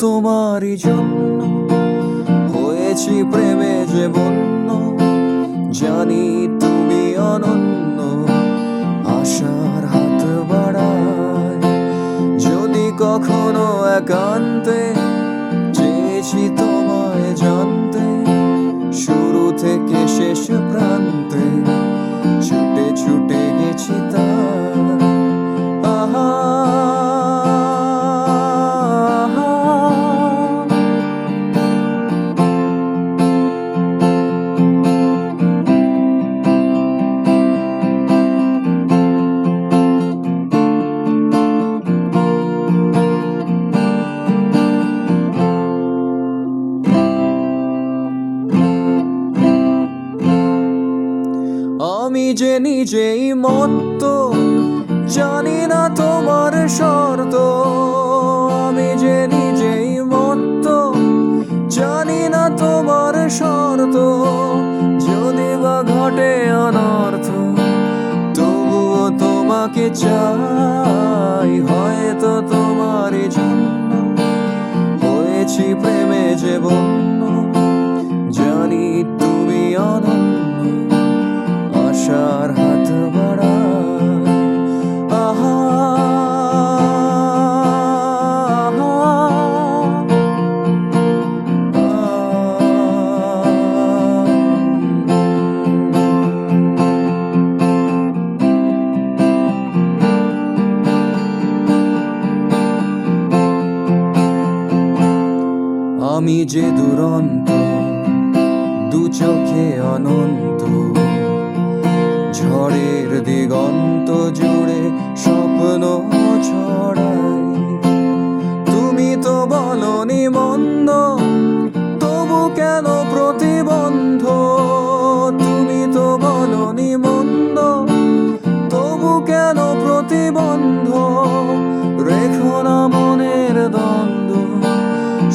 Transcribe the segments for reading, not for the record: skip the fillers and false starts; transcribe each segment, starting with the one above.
তোমারই জন্য, হয়েছি প্রেমে যে বন্য। জানি তুমি অনন্য, আশার হাত বাড়ায়। যদি কখনো একান্তে চেয়েছি তোমায় জানতে, শুরু থেকে শেষ প্রান্তে ছুটে ছুটে গেছি তার। আহা আমি যে নিজেই মত্ত, জানি না তোমার শর্ত। আমি যে নিজেই মত্ত, জানি না তোমার শর্ত। যদি বা ঘটে অনর্থ, তবুও তোমাকে চাই। হয়তো তোমারই জন্য হয়েছি প্রেমে যে বন্য। জানি তুমি অনন্য, আশার হাত বাড়ায়। আহা আমি যে দুরন্ত, দু চোখে অনন্ত, ঝড়ের দিগন্ত জুড়ে স্বপ্ন ছড়াই। তুমি তো বলনি মন্দ, তবু কেন প্রতিবন্ধ? তুমি তো বলনি মন্দ, তবু কেন প্রতিবন্ধ? রেখো না মনের দ্বন্দ্ব,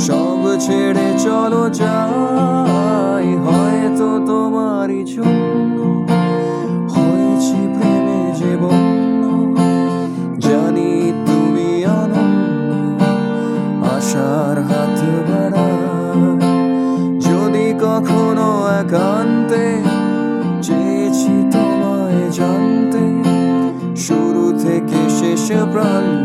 সব ছেড়ে চলো যাই। হয়তো তোমারই জন্য হয়েছি প্রেমে যে বন্য। জানি তুমি অনন্য, আশার হাত বাড়ায়। যদি কখনো একান্তে চেয়েছি তোমায় জানতে, শুরু থেকে শেষ প্রান্ত